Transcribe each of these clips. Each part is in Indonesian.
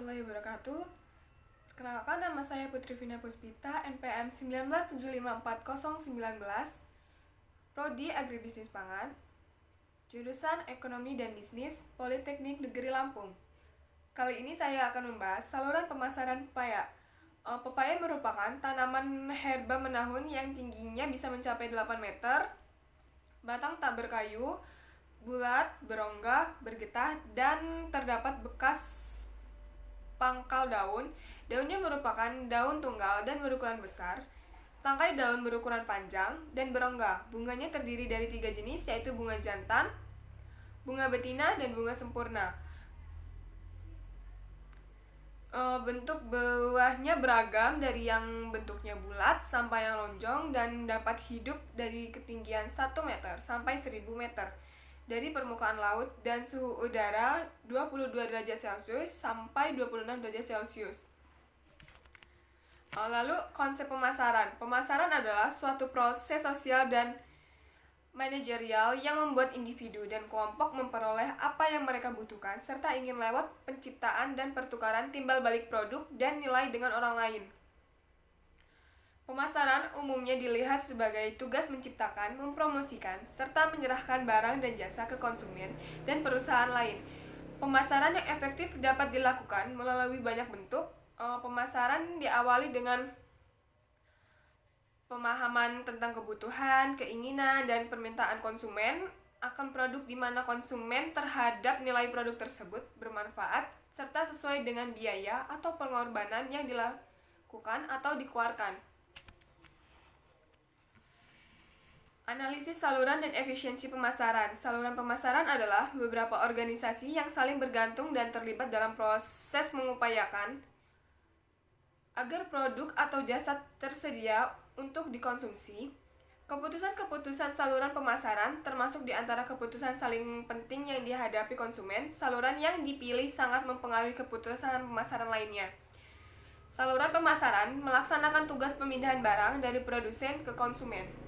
warahmatullahi wabarakatuh. Perkenalkan, nama saya Putri Vina Puspita, NPM 197540019, Prodi Agribisnis Pangan, jurusan Ekonomi dan Bisnis, Politeknik Negeri Lampung. Kali ini saya akan membahas saluran pemasaran pepaya. Pepaya merupakan tanaman herba menahun yang tingginya bisa mencapai 8 meter, batang tak berkayu, bulat, berongga, bergetah, dan terdapat bekas pangkal daun. Daunnya merupakan daun tunggal dan berukuran besar. Tangkai daun berukuran panjang dan berongga. Bunganya terdiri dari 3 jenis, yaitu bunga jantan, bunga betina, dan bunga sempurna. Bentuk buahnya beragam, dari yang bentuknya bulat sampai yang lonjong, dan dapat hidup dari ketinggian 1 meter sampai 1000 meter dari permukaan laut dan suhu udara 22 derajat Celcius sampai 26 derajat Celcius. Lalu konsep pemasaran. Pemasaran adalah suatu proses sosial dan manajerial yang membuat individu dan kelompok memperoleh apa yang mereka butuhkan serta ingin lewat penciptaan dan pertukaran timbal balik produk dan nilai dengan orang lain. Pemasaran umumnya dilihat sebagai tugas menciptakan, mempromosikan, serta menyerahkan barang dan jasa ke konsumen dan perusahaan lain. Pemasaran yang efektif dapat dilakukan melalui banyak bentuk. Pemasaran diawali dengan pemahaman tentang kebutuhan, keinginan, dan permintaan konsumen akan produk, di mana konsumen terhadap nilai produk tersebut bermanfaat serta sesuai dengan biaya atau pengorbanan yang dilakukan atau dikeluarkan. Analisis saluran dan efisiensi pemasaran. Saluran pemasaran adalah beberapa organisasi yang saling bergantung dan terlibat dalam proses mengupayakan agar produk atau jasa tersedia untuk dikonsumsi. Keputusan-keputusan saluran pemasaran termasuk di antara keputusan saling penting yang dihadapi konsumen. Saluran yang dipilih sangat mempengaruhi keputusan pemasaran lainnya. Saluran pemasaran melaksanakan tugas pemindahan barang dari produsen ke konsumen.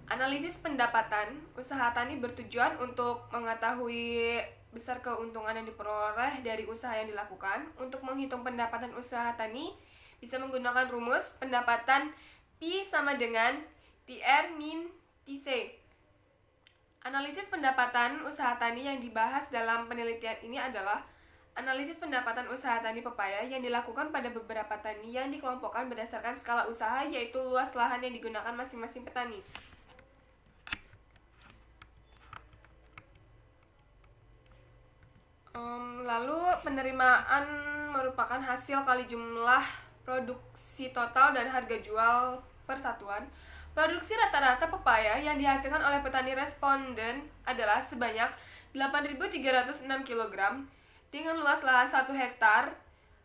Analisis pendapatan. Usaha tani bertujuan untuk mengetahui besar keuntungan yang diperoleh dari usaha yang dilakukan. Untuk menghitung pendapatan usaha tani, bisa menggunakan rumus pendapatan P sama dengan TR min TC. Analisis pendapatan usaha tani yang dibahas dalam penelitian ini adalah analisis pendapatan usaha tani pepaya yang dilakukan pada beberapa tani yang dikelompokkan berdasarkan skala usaha, yaitu luas lahan yang digunakan masing-masing petani. Lalu penerimaan merupakan hasil kali jumlah produksi total dan harga jual per satuan. Produksi rata-rata pepaya yang dihasilkan oleh petani responden adalah sebanyak 8.306 kg dengan luas lahan 1 hektar.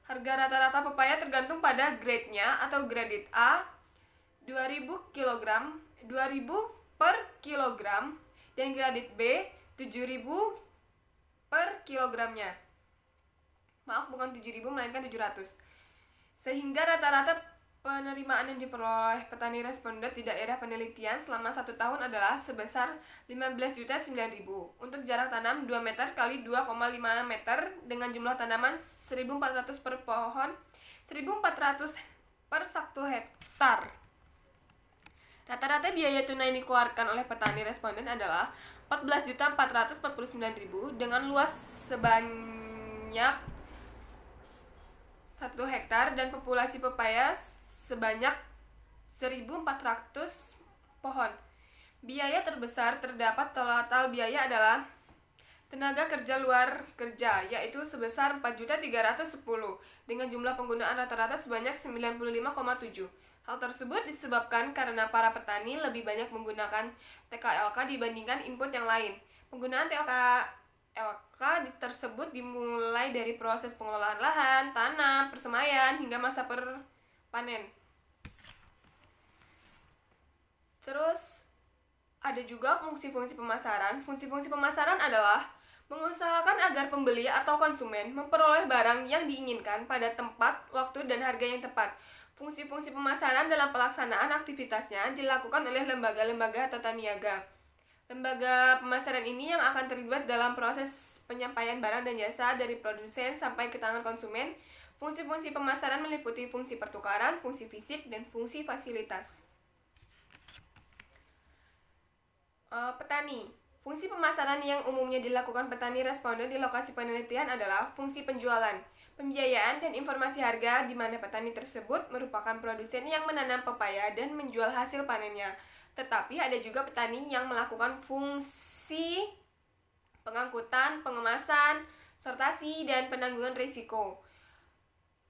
Harga rata-rata pepaya tergantung pada grade-nya atau grade A 2.000 kg, 2.000 per kilogram, dan grade B 7.000 per kilogramnya. Maaf, bukan 7.000 melainkan 700. Sehingga rata-rata penerimaan yang diperoleh petani responden di daerah penelitian selama 1 tahun adalah sebesar 15.009.000 untuk jarak tanam 2 meter kali 2,5 meter dengan jumlah tanaman 1.400 per pohon, 1.400 per 1 hektar. Rata-rata biaya tunai yang dikeluarkan oleh petani responden adalah 14.449.000 dengan luas sebanyak 1 hektar dan populasi pepaya sebanyak 1.400 pohon. Biaya terbesar terdapat total biaya adalah tenaga kerja luar kerja, yaitu sebesar 4.310 dengan jumlah penggunaan rata-rata sebanyak 95,7. Hal tersebut disebabkan karena para petani lebih banyak menggunakan TKLK dibandingkan input yang lain. Penggunaan TKLK tersebut dimulai dari proses pengelolaan lahan, tanam, persemaian, hingga masa panen. Terus ada juga fungsi-fungsi pemasaran. Fungsi-fungsi pemasaran adalah mengusahakan agar pembeli atau konsumen memperoleh barang yang diinginkan pada tempat, waktu, dan harga yang tepat. Fungsi-fungsi pemasaran dalam pelaksanaan aktivitasnya dilakukan oleh lembaga-lembaga tata niaga. Lembaga pemasaran ini yang akan terlibat dalam proses penyampaian barang dan jasa dari produsen sampai ke tangan konsumen. Fungsi-fungsi pemasaran meliputi fungsi pertukaran, fungsi fisik, dan fungsi fasilitas. Petani. Fungsi pemasaran yang umumnya dilakukan petani responden di lokasi penelitian adalah fungsi penjualan, pembiayaan, dan informasi harga, di mana petani tersebut merupakan produsen yang menanam pepaya dan menjual hasil panennya. Tetapi ada juga petani yang melakukan fungsi pengangkutan, pengemasan, sortasi, dan penangguhan risiko.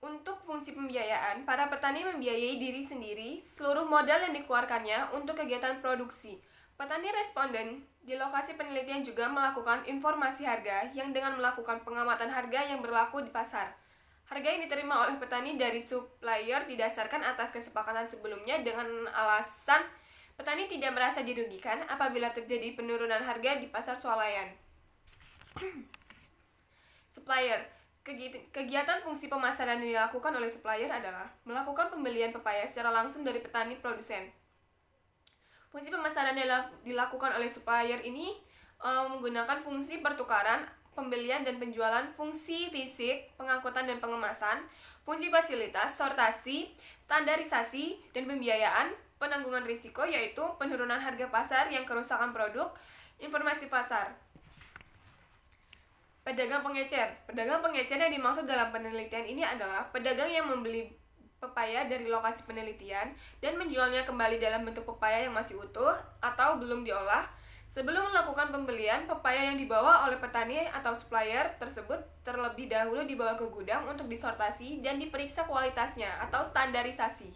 Untuk fungsi pembiayaan, para petani membiayai diri sendiri seluruh modal yang dikeluarkannya untuk kegiatan produksi. Petani responden di lokasi penelitian juga melakukan informasi harga yang dengan melakukan pengamatan harga yang berlaku di pasar. Harga yang diterima oleh petani dari supplier didasarkan atas kesepakatan sebelumnya dengan alasan petani tidak merasa dirugikan apabila terjadi penurunan harga di pasar swalayan. Supplier. Kegiatan fungsi pemasaran yang dilakukan oleh supplier adalah melakukan pembelian pepaya secara langsung dari petani produsen. Fungsi pemasaran yang dilakukan oleh supplier ini menggunakan fungsi pertukaran, pembelian dan penjualan, fungsi fisik, pengangkutan dan pengemasan, fungsi fasilitas, sortasi, standarisasi, dan pembiayaan, penanggungan risiko yaitu penurunan harga pasar yang kerusakan produk, informasi pasar. Pedagang pengecer. Pedagang pengecer yang dimaksud dalam penelitian ini adalah pedagang yang membeli pepaya dari lokasi penelitian dan menjualnya kembali dalam bentuk pepaya yang masih utuh atau belum diolah. Sebelum melakukan pembelian, pepaya yang dibawa oleh petani atau supplier tersebut terlebih dahulu dibawa ke gudang untuk disortasi dan diperiksa kualitasnya atau standarisasi.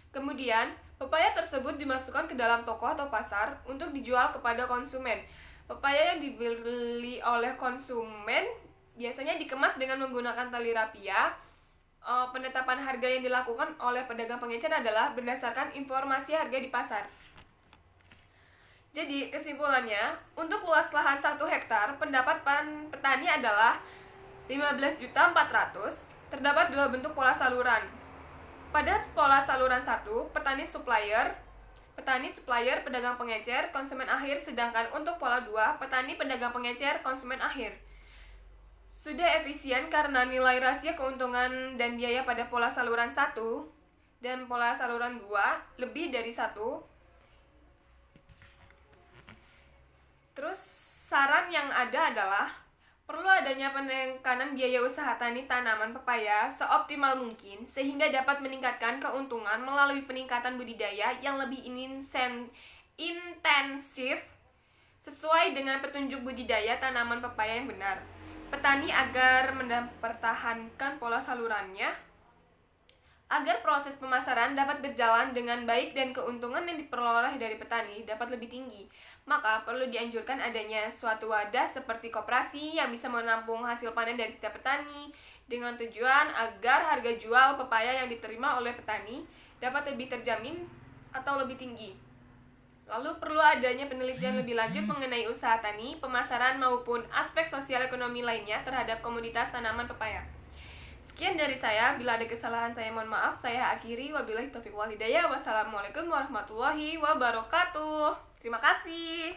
Kemudian, pepaya tersebut dimasukkan ke dalam toko atau pasar untuk dijual kepada konsumen. Pepaya yang dibeli oleh konsumen biasanya dikemas dengan menggunakan tali rapia. Penetapan harga yang dilakukan oleh pedagang pengecer adalah berdasarkan informasi harga di pasar. Jadi, kesimpulannya, untuk luas lahan 1 hektar, pendapatan petani adalah 15.400.000. Terdapat 2 bentuk pola saluran. Pada pola saluran 1, petani supplier, pedagang pengecer, konsumen akhir, sedangkan untuk pola 2, petani, pedagang pengecer, konsumen akhir. Sudah efisien karena nilai rasio keuntungan dan biaya pada pola saluran 1 dan pola saluran 2 lebih dari 1. Terus saran yang ada adalah perlu adanya penekanan biaya usaha tani tanaman pepaya seoptimal mungkin sehingga dapat meningkatkan keuntungan melalui peningkatan budidaya yang lebih intensif sesuai dengan petunjuk budidaya tanaman pepaya yang benar. Petani agar mempertahankan pola salurannya agar proses pemasaran dapat berjalan dengan baik dan keuntungan yang diperoleh dari petani dapat lebih tinggi, maka perlu dianjurkan adanya suatu wadah seperti koperasi yang bisa menampung hasil panen dari setiap petani dengan tujuan agar harga jual pepaya yang diterima oleh petani dapat lebih terjamin atau lebih tinggi. Lalu perlu adanya penelitian lebih lanjut mengenai usaha tani, pemasaran maupun aspek sosial ekonomi lainnya terhadap komoditas tanaman pepaya. Sekian dari saya, bila ada kesalahan saya mohon maaf, saya akhiri, wabillahi taufiq wal hidayah, wassalamualaikum warahmatullahi wabarakatuh. Terima kasih.